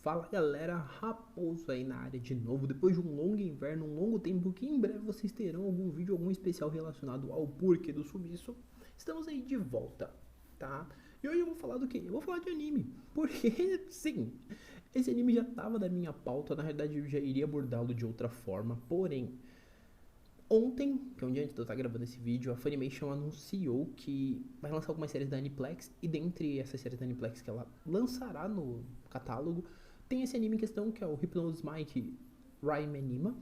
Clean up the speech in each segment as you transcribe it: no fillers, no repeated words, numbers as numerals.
Fala galera, Raposo aí na área de novo, depois de um longo inverno, um longo tempo que em breve vocês terão algum vídeo, algum especial relacionado ao porquê do sumiço. Estamos aí de volta, tá? E hoje eu vou falar do quê? Eu vou falar de anime, porque sim, esse anime já estava na minha pauta, na realidade eu já iria abordá-lo de outra forma, porém, ontem, que é um dia antes de eu estar gravando esse vídeo, a Funimation anunciou que vai lançar algumas séries da Aniplex, e dentre essas séries da Aniplex que ela lançará no catálogo, tem esse anime em questão que é o Hypnosis Mic Rhyme Anima,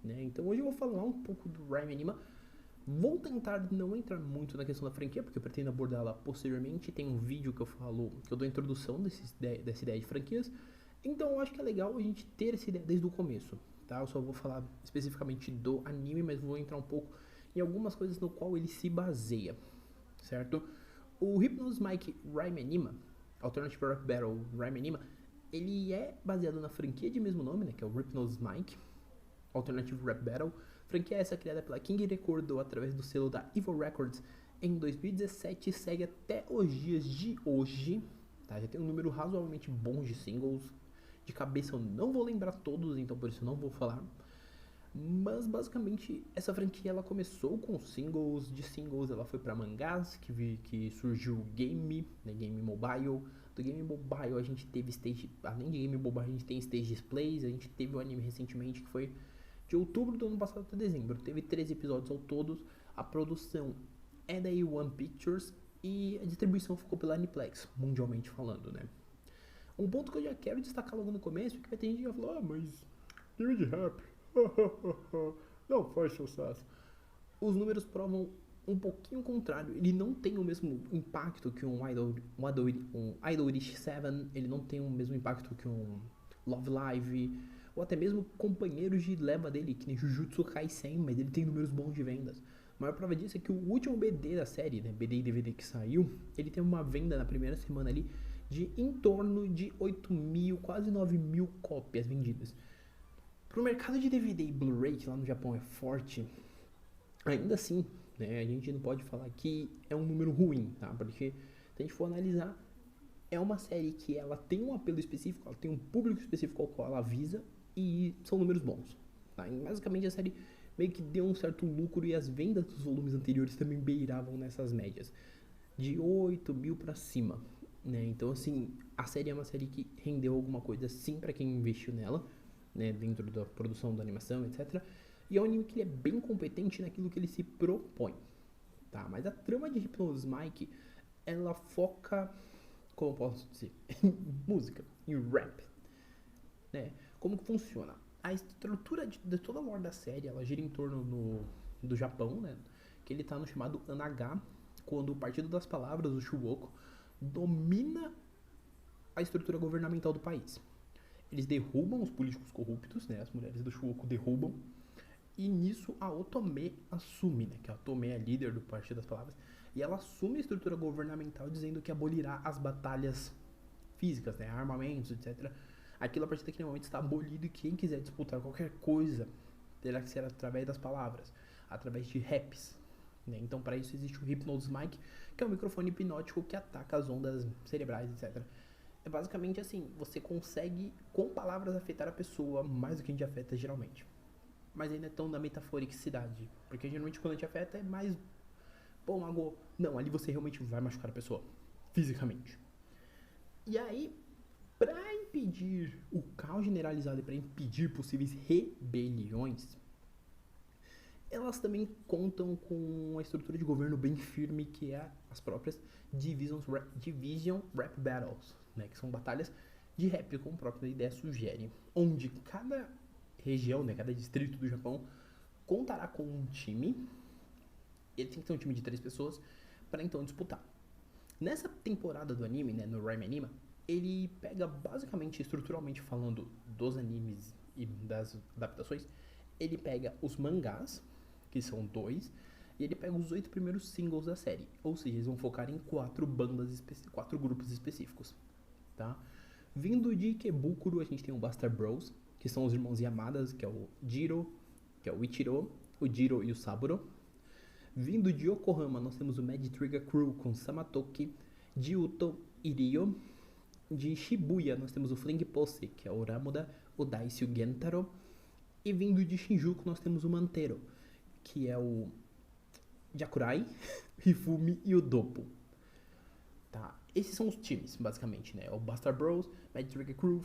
né? Então hoje eu vou falar um pouco do Rhyme Anima. Vou tentar não entrar muito na questão da franquia, porque eu pretendo abordá-la posteriormente. Tem um vídeo que eu falo, que eu dou a introdução dessa ideia de franquias. Então eu acho que é legal a gente ter essa ideia desde o começo, tá? Eu só vou falar especificamente do anime, mas vou entrar um pouco em algumas coisas no qual ele se baseia, certo? O Hypnosis Mic Rhyme Anima, Alternative Rap Battle Rhyme Anima, ele é baseado na franquia de mesmo nome, né, que é o Hypnosis Mic Alternative Rap Battle. Franquia essa criada pela King Recordo através do selo da Evil Records em 2017 e segue até os dias de hoje, tá? Já tem um número razoavelmente bom de singles. De cabeça eu não vou lembrar todos, então por isso eu não vou falar. Mas basicamente essa franquia ela começou com singles, de singles ela foi para mangás, que surgiu o game, né, game mobile. Do game mobile a gente teve stage, além de game mobile a gente tem stage displays, a gente teve um anime recentemente que foi de outubro do ano passado até dezembro, teve 13 episódios ao todo, a produção é da A1 Pictures e a distribuição ficou pela Aniplex, mundialmente falando, né. Um ponto que eu já quero destacar logo no começo é que vai ter gente que vai falar, mas anime de rap, não faz sucesso. Os números provam um pouquinho o contrário. Ele não tem o mesmo impacto que um Idolish 7, ele não tem o mesmo impacto que um Love Live, ou até mesmo companheiros de leva dele, que nem Jujutsu Kaisen, mas ele tem números bons de vendas. A maior prova disso é que o último BD da série, né, BD e DVD que saiu, ele tem uma venda na primeira semana ali de em torno de 8 mil, quase 9 mil cópias vendidas. Pro mercado de DVD e Blu-ray, que lá no Japão é forte, ainda assim, né, a gente não pode falar que é um número ruim, tá? Porque se a gente for analisar, é uma série que ela tem um apelo específico, ela tem um público específico ao qual ela visa e são números bons, tá? E basicamente a série meio que deu um certo lucro e as vendas dos volumes anteriores também beiravam nessas médias, de 8 mil pra cima, né? Então assim, a série é uma série que rendeu alguma coisa sim pra quem investiu nela, né, dentro da produção da animação, etc. E é um anime que ele é bem competente naquilo que ele se propõe, tá? Mas a trama de Hypnosis Mic, ela foca, como eu posso dizer, em música, em rap, né? Como que funciona? A estrutura de toda a lore da série, ela gira em torno do Japão, né? Que ele tá no chamado Anaga, quando o Partido das Palavras, o Shuoku, domina a estrutura governamental do país. Eles derrubam os políticos corruptos, né? As mulheres do Shuoku derrubam. E nisso a Otome assume, né? Que a Otome é a líder do Partido das Palavras. E ela assume a estrutura governamental dizendo que abolirá as batalhas físicas, né? Armamentos, etc. Aquilo a partir daquele momento está abolido e quem quiser disputar qualquer coisa terá que ser através das palavras, através de raps, né? Então para isso existe o Hypnosis Mic, que é um microfone hipnótico que ataca as ondas cerebrais, etc. É basicamente assim, você consegue com palavras afetar a pessoa mais do que a gente afeta geralmente. Mas ainda é tão na metaforicidade, porque geralmente quando a gente afeta é mais, pô, magoou. Não, ali você realmente vai machucar a pessoa, fisicamente. E aí, para impedir o caos generalizado e para impedir possíveis rebeliões, elas também contam com uma estrutura de governo bem firme, que é as próprias Division Rap Battles, né, que são batalhas de rap, como a própria ideia sugere, onde cada região, né, cada distrito do Japão contará com um time, ele tem que ter um time de 3 pessoas, para então disputar. Nessa temporada do anime, né, no Rhyme Anima, ele pega basicamente, estruturalmente falando, dos animes e das adaptações, ele pega os mangás, que são 2, e ele pega os 8 primeiros singles da série. Ou seja, eles vão focar em 4 bandas, 4 grupos específicos, tá? Vindo de Ikebukuro, a gente tem o Buster Bros, que são os irmãos Yamadas, que é o Jiro, que é o Ichiro, o Jiro e o Saburo. Vindo de Yokohama, nós temos o Mad Trigger Crew com Samatoki, Jiuto e Ryo. de Shibuya, nós temos o Fling Pose, que é o Ramuda, o Daishu Gentaro. E vindo de Shinjuku, nós temos o Mantero, que é o Jakurai, Hifumi e o Doppo. Tá? Esses são os times, basicamente, né? O Buster Bros, Mad Trigger Crew,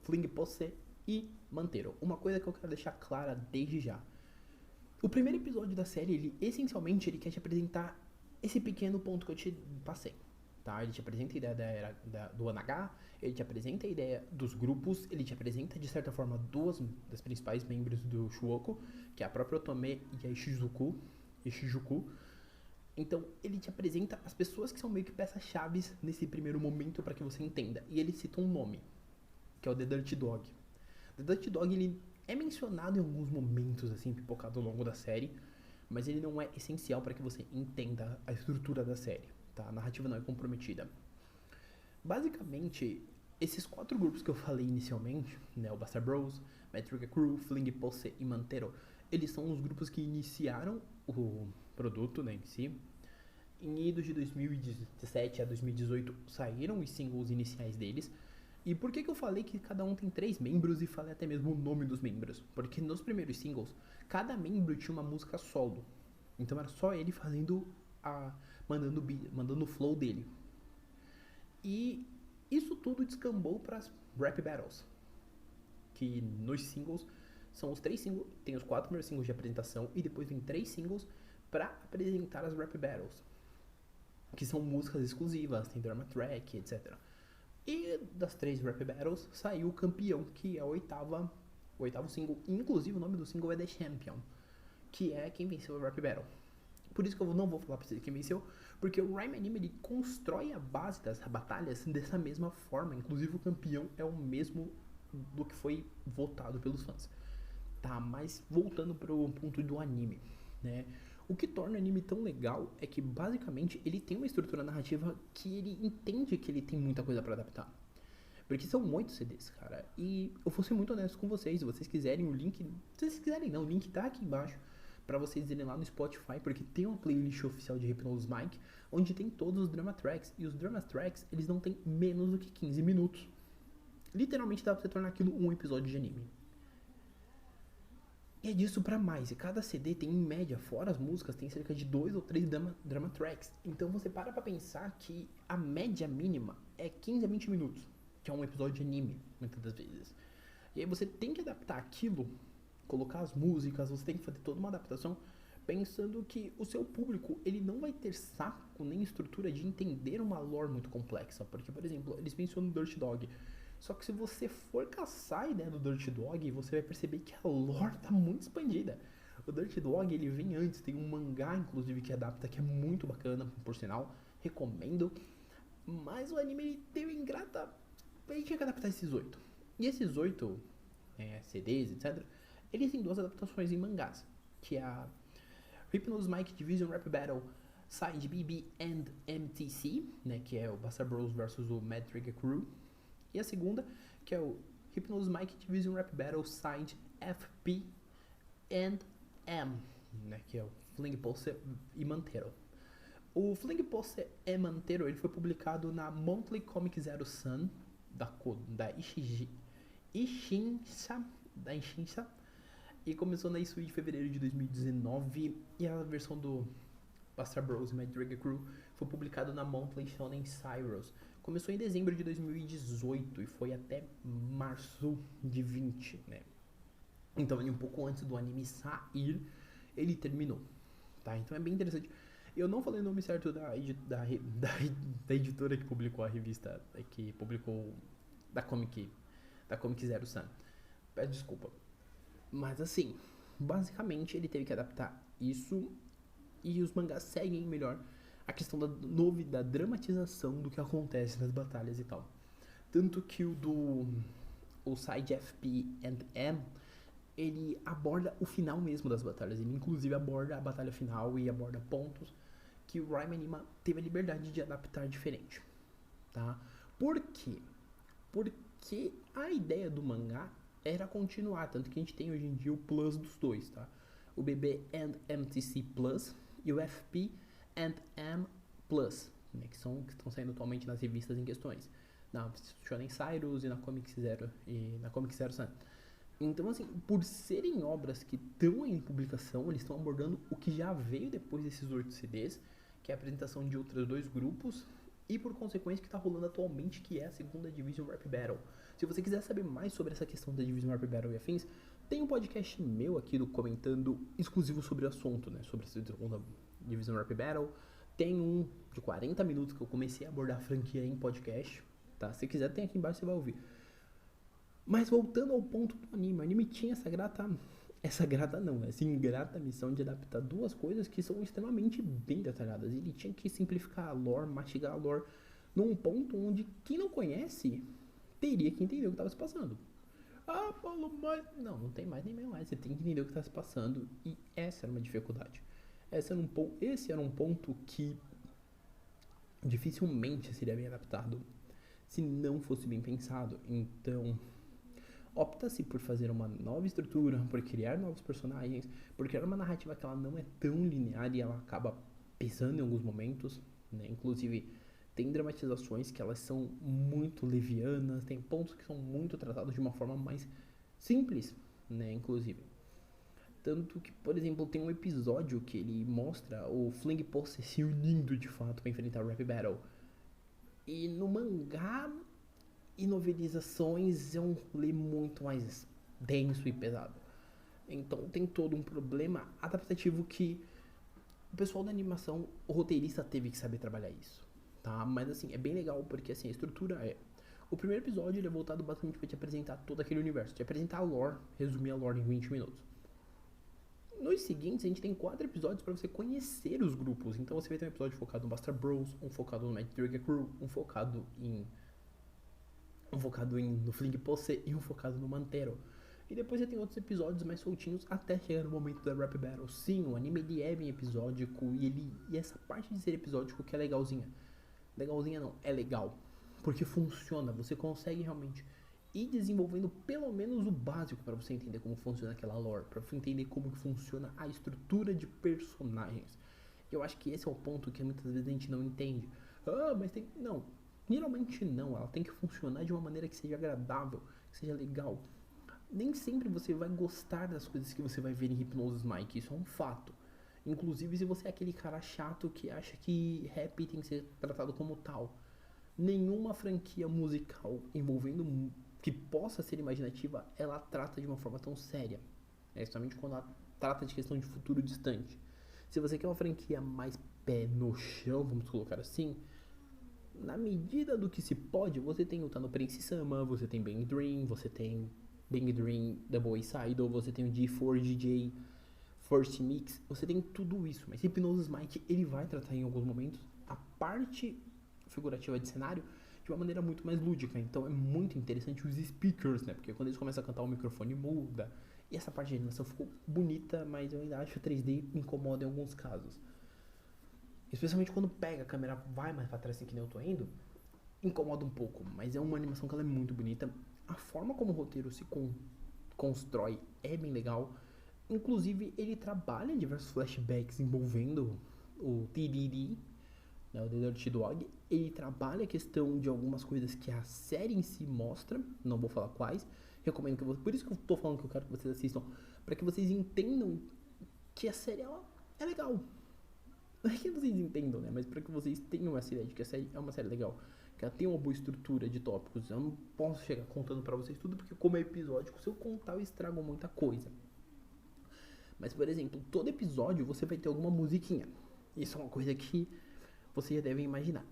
Fling Pose e Mantero. Uma coisa que eu quero deixar clara desde já. O primeiro episódio da série, essencialmente, ele quer te apresentar esse pequeno ponto que eu te passei. Tá? Ele te apresenta a ideia do ANH, ele te apresenta a ideia dos grupos, ele te apresenta, de certa forma, duas das principais membros do Shuoku, que é a própria Otome e a Ishizuku. Então, ele te apresenta as pessoas que são meio que peças-chave nesse primeiro momento para que você entenda. E ele cita um nome, que é o The Dirty Dog. The Dirty Dog, ele é mencionado em alguns momentos, assim, pipocado ao longo da série, mas ele não é essencial para que você entenda a estrutura da série, tá? A narrativa não é comprometida. Basicamente, esses 4 grupos que eu falei inicialmente, né, o Buster Bros, Mad Trigger Crew, Fling Pose e Mantero, eles são os grupos que iniciaram o produto, né, em si. Em idos de 2017 a 2018 saíram os singles iniciais deles. E por que eu falei que cada um tem 3 membros e falei até mesmo o nome dos membros? Porque nos primeiros singles, cada membro tinha uma música solo. Então era só ele fazendo mandando o flow dele. E isso tudo descambou para as rap battles. Que nos singles são os 3 singles, tem os 4 primeiros singles de apresentação e depois vem 3 singles para apresentar as rap battles. Que são músicas exclusivas, tem drama track, etc. E das 3 rap battles saiu o campeão, que é o oitavo single. Inclusive o nome do single é The Champion, que é quem venceu a rap battle. Por isso que eu não vou falar pra vocês quem venceu, porque o Rhyme Anime ele constrói a base das batalhas dessa mesma forma. Inclusive o campeão é o mesmo do que foi votado pelos fãs. Tá, mas voltando pro ponto do anime, né? O que torna o anime tão legal é que, basicamente, ele tem uma estrutura narrativa que ele entende que ele tem muita coisa pra adaptar. Porque são muitos CDs, cara. E eu vou ser muito honesto com vocês. Se vocês quiserem o link... Se vocês quiserem não, o link tá aqui embaixo pra vocês irem lá no Spotify, porque tem uma playlist oficial de Hypnosis Mic, onde tem todos os drama tracks. E os drama tracks, eles não tem menos do que 15 minutos. Literalmente dá pra você tornar aquilo um episódio de anime. E é disso pra mais. E cada CD tem, em média, fora as músicas, tem cerca de 2 ou 3 drama tracks. Então você para pra pensar que a média mínima é 15 a 20 minutos, que é um episódio de anime, muitas das vezes. E aí você tem que adaptar aquilo, colocar as músicas, você tem que fazer toda uma adaptação, pensando que o seu público, ele não vai ter saco nem estrutura de entender uma lore muito complexa. Porque, por exemplo, eles mencionam o Dirty Dog. Só que se você for caçar a ideia do Dirty Dog, você vai perceber que a lore tá muito expandida. O Dirty Dog, ele vem antes, tem um mangá, inclusive, que adapta, que é muito bacana, por sinal, recomendo. Mas o anime, ele deu ingrata, ele tinha que adaptar esses 8. E esses 8 CDs, etc., eles têm 2 adaptações em mangás, que é a Hypnosis Mic Division Rap Battle Side BB and MTC, né, que é o Buster Bros versus o Mad Trigger Crew. E a segunda, que é o Hypnosis Mic Division Rap Battle Side FP and M, né, que é o Fling Pose e Mantero. O Fling Pose e Mantero, ele foi publicado na Monthly Comic Zero Sun, da Ishinsha, e começou na Isui de fevereiro de 2019, e a versão do Buster Bros e Mad Trigger Crew foi publicado na Monthly Shonen Cyrus. Começou em dezembro de 2018 e foi até março de 20, né? Então, um pouco antes do anime sair, ele terminou, tá? Então é bem interessante. Eu não falei o nome certo da editora que publicou a revista, que publicou da Comic Zero Sun. Peço desculpa. Mas assim, basicamente ele teve que adaptar isso e os mangás seguem melhor a questão da dramatização do que acontece nas batalhas e tal. Tanto que o Side FP and M, ele aborda o final mesmo das batalhas. Ele inclusive aborda a batalha final e aborda pontos que o Rhyme Anima teve a liberdade de adaptar diferente, tá? Por quê? Porque a ideia do mangá era continuar, tanto que a gente tem hoje em dia o Plus dos dois, tá? O BB and MTC Plus e o FP and M Plus, né, que estão saindo atualmente nas revistas em questões. na Shonen Cyrus e na Comic Zero e na Comic Zero Sun. Então, assim, por serem obras que estão em publicação, eles estão abordando o que já veio depois desses 8 CDs, que é a apresentação de outros 2 grupos, e por consequência o que está rolando atualmente, que é a segunda Division Rap Battle. Se você quiser saber mais sobre essa questão da Division Rap Battle e afins, tem um podcast meu aqui do Comentando exclusivo sobre o assunto, né? Sobre a segunda Division Rap Battle. Tem um de 40 minutos que eu comecei a abordar a franquia em podcast, tá? Se quiser, tem aqui embaixo, você vai ouvir. Mas voltando ao ponto do anime, o anime tinha essa ingrata missão de adaptar 2 coisas que são extremamente bem detalhadas. Ele tinha que simplificar a lore, mastigar a lore, num ponto onde quem não conhece teria que entender o que estava se passando. Ah, Paulo, mas... Não tem mais nem mais. Você tem que entender o que está se passando. E essa era uma dificuldade. Esse era um ponto que dificilmente seria bem adaptado se não fosse bem pensado. Então, opta-se por fazer uma nova estrutura, por criar novos personagens, por criar uma narrativa que ela não é tão linear e ela acaba pesando em alguns momentos, né? Inclusive, tem dramatizações que elas são muito levianas, tem pontos que são muito tratados de uma forma mais simples, né? Inclusive. Tanto que, por exemplo, tem um episódio que ele mostra o Fling Posse se unindo de fato para enfrentar o Rap Battle. E no mangá e novelizações é um rolê muito mais denso e pesado. Então tem todo um problema adaptativo que o pessoal da animação, o roteirista teve que saber trabalhar isso, tá? Mas assim, é bem legal porque assim, a estrutura é... O primeiro episódio ele é voltado basicamente para te apresentar todo aquele universo, te apresentar a lore, resumir a lore em 20 minutos. Nos seguintes, a gente tem 4 episódios para você conhecer os grupos. Então você vai ter um episódio focado no Bastard Bros, um focado no Mighty Trigger Crew, um focado no Fling Posse e um focado no Mantero. E depois você tem outros episódios mais soltinhos até chegar no momento da Rap Battle. Sim, o anime ele é bem episódico e essa parte de ser episódico que é legalzinha. Legalzinha não, é legal. Porque funciona, você consegue realmente ir desenvolvendo pelo menos o básico para você entender como funciona aquela lore, para você entender como que funciona a estrutura de personagens. Eu acho que esse é o ponto que muitas vezes a gente não entende. Ah, mas tem... Não, geralmente não, ela tem que funcionar de uma maneira que seja agradável, que seja legal. Nem sempre você vai gostar das coisas que você vai ver em Hypnosis Mike, isso é um fato. Inclusive se você é aquele cara chato que acha que rap tem que ser tratado como tal. Nenhuma franquia musical envolvendo que possa ser imaginativa, ela trata de uma forma tão séria. Somente quando ela trata de questão de futuro distante. Se você quer uma franquia mais pé no chão, vamos colocar assim, na medida do que se pode, você tem o Tano Prince Sama, você tem Bang Dream, você tem Bang Dream Double A-Side, ou você tem o D4 DJ First Mix, você tem tudo isso. Mas Hypnosis Mike, ele vai tratar em alguns momentos a parte figurativa de cenário de uma maneira muito mais lúdica. Então é muito interessante os speakers, né? Porque quando eles começam a cantar o microfone muda. E essa parte de animação ficou bonita, mas eu ainda acho que o 3D me incomoda em alguns casos. Especialmente quando pega a câmera, vai mais pra trás assim que nem eu tô indo, incomoda um pouco. Mas é uma animação que ela é muito bonita. A forma como o roteiro se constrói é bem legal. Inclusive ele trabalha em diversos flashbacks envolvendo o TDD, né, o The Dirty Dog. Ele trabalha a questão de algumas coisas que a série em si mostra, não vou falar quais, recomendo que por isso que eu tô falando que eu quero que vocês assistam, para que vocês entendam que a série ela é legal. Não é que vocês entendam, né, mas para que vocês tenham essa ideia de que a série é uma série legal, que ela tem uma boa estrutura de tópicos. Eu não posso chegar contando para vocês tudo, porque como é episódico, se eu contar eu estrago muita coisa. Mas, por exemplo, todo episódio você vai ter alguma musiquinha. Isso é uma coisa que vocês já devem imaginar.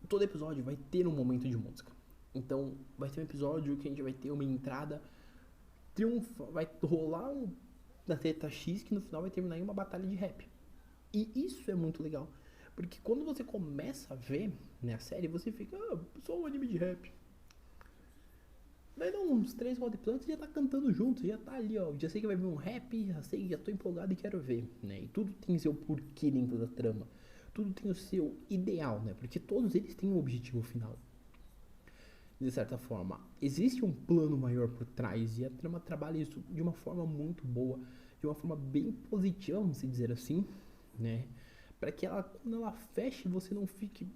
Todo episódio vai ter um momento de música. Então, vai ter um episódio que a gente vai ter uma entrada vai rolar na treta X que no final vai terminar em uma batalha de rap. E isso é muito legal. Porque quando você começa a ver, né, a série, você fica, só um anime de rap. Daí dá uns 3, 4 episódios você já tá cantando junto, já tá ali, ó. Já sei que vai vir um rap, já tô empolgado e quero ver, né? E tudo tem seu porquê dentro da trama. Tudo tem o seu ideal, né? Porque todos eles têm um objetivo final. De certa forma, existe um plano maior por trás e a trama trabalha isso de uma forma muito boa, de uma forma bem positiva, vamos dizer assim, né? Para que ela, quando ela feche, você não fique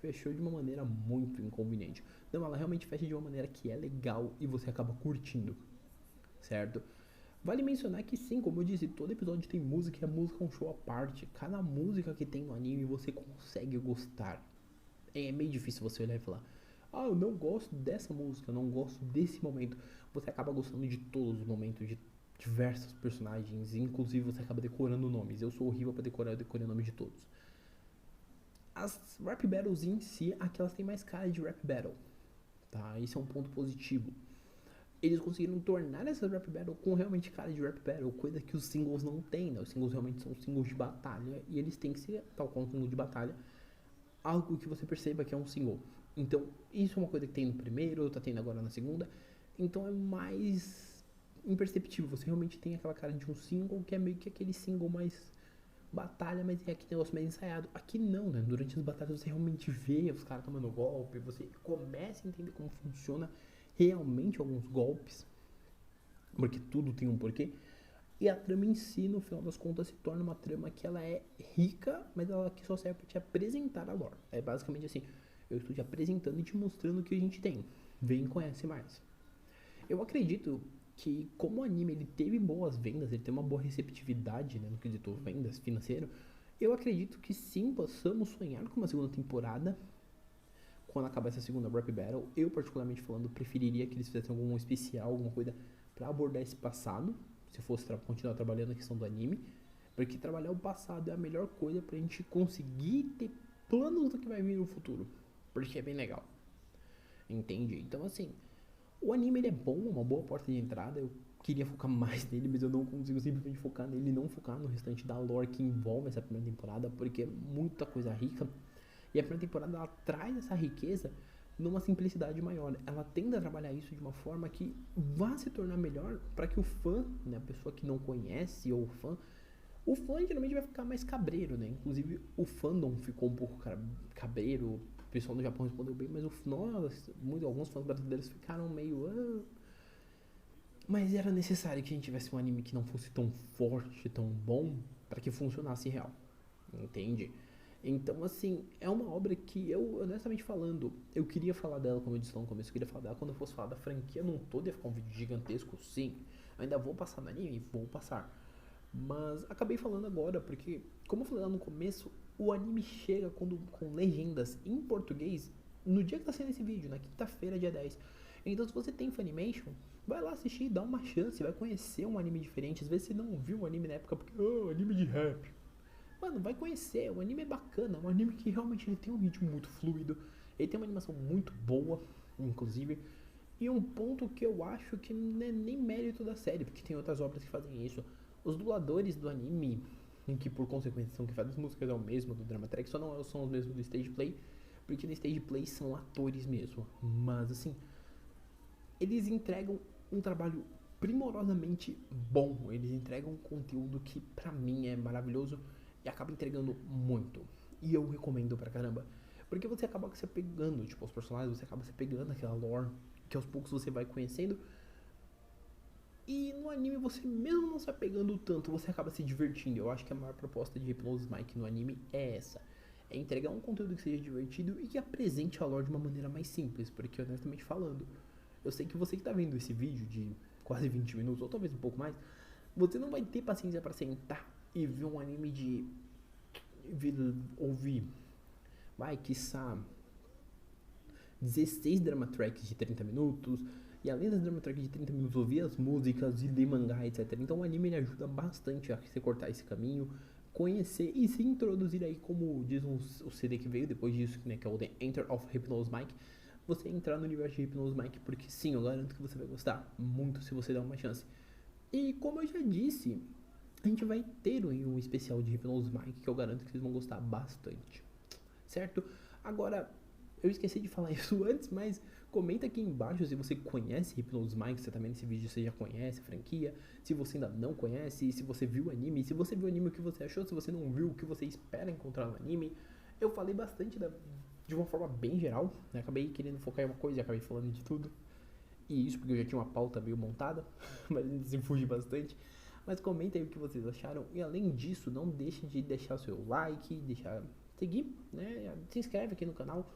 fechou de uma maneira muito inconveniente. Não, ela realmente fecha de uma maneira que é legal e você acaba curtindo, certo? Vale mencionar que sim, como eu disse, todo episódio tem música e a música é um show à parte. Cada música que tem no anime você consegue gostar. É meio difícil você olhar e falar: ah, eu não gosto dessa música, eu não gosto desse momento. Você acaba gostando de todos os momentos, de diversos personagens, inclusive você acaba decorando nomes. Eu sou horrível pra decorar, eu decorei o nome de todos. As rap battles em si, aqui elas têm mais cara de rap battle, tá? Isso é um ponto positivo. Eles conseguiram tornar essa rap battle com realmente cara de rap battle, coisa que os singles não têm, né? Os singles realmente são singles de batalha e eles têm que ser, tal qual um single de batalha, algo que você perceba que é um single. Então, isso é uma coisa que tem no primeiro, tá tendo agora na segunda. Então é mais imperceptível. Você realmente tem aquela cara de um single que é meio que aquele single mais batalha, mas é aquele negócio mais ensaiado. Aqui não, né? Durante as batalhas você realmente vê os caras tomando golpe, você começa a entender como funciona realmente alguns golpes, porque tudo tem um porquê. E a trama em si, no final das contas, se torna uma trama que ela é rica, mas ela que só serve pra te apresentar a lore. É basicamente assim, eu estou te apresentando e te mostrando o que a gente tem. Vem e conhece mais. Eu acredito que como o anime ele teve boas vendas, ele tem uma boa receptividade, né, no quesito vendas financeiro, eu acredito que sim, possamos sonhar com uma segunda temporada quando acabar essa segunda Rap Battle. Eu, particularmente falando, preferiria que eles fizessem algum especial, alguma coisa pra abordar esse passado, se fosse continuar trabalhando a questão do anime, porque trabalhar o passado é a melhor coisa pra gente conseguir ter planos do que vai vir no futuro, porque é bem legal, entende? Então assim, o anime ele é bom, é uma boa porta de entrada. Eu queria focar mais nele, mas eu não consigo simplesmente focar nele e não focar no restante da lore que envolve essa primeira temporada, porque é muita coisa rica. E a primeira temporada ela traz essa riqueza numa simplicidade maior. Ela tende a trabalhar isso de uma forma que vá se tornar melhor para que o fã, né, a pessoa que não conhece ou o fã geralmente vai ficar mais cabreiro, né? Inclusive o fandom ficou um pouco cabreiro. O pessoal do Japão respondeu bem, mas alguns fãs brasileiros ficaram meio. Mas era necessário que a gente tivesse um anime que não fosse tão forte, tão bom, para que funcionasse real. Entende? Então, assim, é uma obra que eu, honestamente falando, eu queria falar dela, como eu disse lá no começo, eu queria falar dela quando eu fosse falar da franquia num todo, ia ficar um vídeo gigantesco, sim. Eu ainda vou passar no anime, vou passar. Mas acabei falando agora, porque, como eu falei lá no começo, o anime chega com legendas em português no dia que tá saindo esse vídeo, na quinta-feira, dia 10. Então, se você tem Funimation, vai lá assistir, dá uma chance, vai conhecer um anime diferente. Às vezes você não viu o anime na época porque, anime de rap. Mano, vai conhecer, o anime é bacana, é um anime que realmente ele tem um ritmo muito fluido, ele tem uma animação muito boa, inclusive, e um ponto que eu acho que não é nem mérito da série, porque tem outras obras que fazem isso. Os dubladores do anime, em que por consequência são que fazem as músicas, é o mesmo do Drama Track, só não são os mesmos do Stage Play, porque no Stage Play são atores mesmo, mas assim, eles entregam um trabalho primorosamente bom, eles entregam um conteúdo que pra mim é maravilhoso, e acaba entregando muito. E eu recomendo pra caramba. Porque você acaba se apegando, tipo, aos personagens, você acaba se apegando àquela lore, que aos poucos você vai conhecendo. E no anime você, mesmo não se apegando tanto, você acaba se divertindo. Eu acho que a maior proposta de Hypnosis Mike no anime é essa. É entregar um conteúdo que seja divertido e que apresente a lore de uma maneira mais simples. Porque, honestamente falando, eu sei que você que tá vendo esse vídeo de quase 20 minutos, ou talvez um pouco mais, você não vai ter paciência pra sentar e ver um anime de ouvir, vai, quiçá 16 drama tracks de 30 minutos, e além das drama tracks de 30 minutos, ouvir as músicas e ler mangá, etc. Então o anime ele ajuda bastante a você cortar esse caminho, conhecer e se introduzir aí, como diz o CD que veio depois disso, né, que é o The Enter of Hypnosis Mike, você entrar no universo de Hypnosis Mike, porque sim, eu garanto que você vai gostar muito se você der uma chance. E como eu já disse, a gente vai ter um especial de Hypnosis Mike que eu garanto que vocês vão gostar bastante, certo? Agora, eu esqueci de falar isso antes, mas comenta aqui embaixo se você conhece Hypnosis Mike, se também nesse vídeo você já conhece a franquia, se você ainda não conhece, se você viu o anime, se você viu o anime o que você achou, se você não viu o que você espera encontrar no anime. Eu falei bastante de uma forma bem geral, né? Acabei querendo focar em uma coisa e acabei falando de tudo. E isso porque eu já tinha uma pauta meio montada, mas a gente se fuge bastante. Mas comenta aí o que vocês acharam. E além disso, não deixem de deixar o seu like, seguir, né? Se inscreve aqui no canal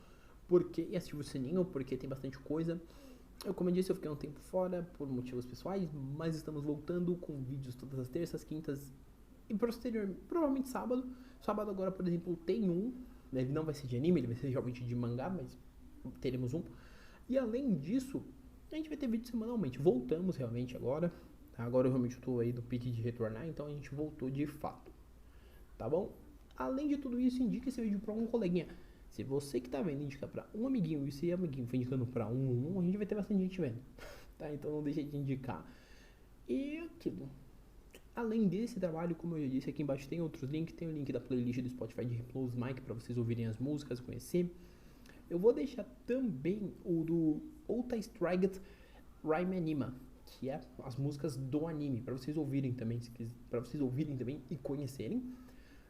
e ativa o sininho, porque tem bastante coisa. Como eu disse, eu fiquei um tempo fora por motivos pessoais, mas estamos voltando com vídeos todas as terças, quintas e provavelmente sábado. Sábado agora, por exemplo, tem um, né? Ele não vai ser de anime, ele vai ser realmente de mangá, mas teremos um. E além disso, a gente vai ter vídeo semanalmente. Voltamos realmente agora. Agora eu realmente estou aí no pique de retornar, então a gente voltou de fato. Tá bom? Além de tudo isso, indica esse vídeo para um coleguinha. Se você que tá vendo indica para um amiguinho e esse amiguinho foi indicando para a gente vai ter bastante gente vendo. Tá? Então não deixe de indicar. E aquilo. Além desse trabalho, como eu já disse, aqui embaixo tem outros links. Tem o link da playlist do Spotify de Replos Mike para vocês ouvirem as músicas, conhecer. Eu vou deixar também o do Ota Strike Rhyme Anima, que é as músicas do anime, para vocês ouvirem também, para vocês ouvirem também e conhecerem.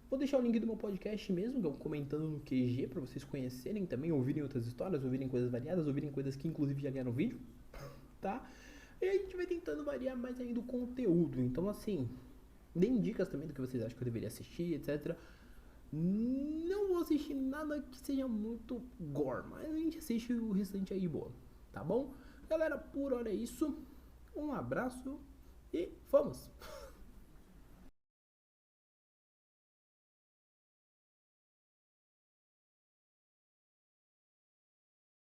Vou deixar o link do meu podcast mesmo, que eu comentando no QG, para vocês conhecerem também, ouvirem outras histórias, ouvirem coisas variadas, ouvirem coisas que inclusive já ganharam vídeo, tá? E a gente vai tentando variar mais ainda o conteúdo, então assim, deem dicas também do que vocês acham que eu deveria assistir, etc. Não vou assistir nada que seja muito gore, mas a gente assiste o restante aí de boa, tá bom? Galera, por hora é isso, um abraço e vamos!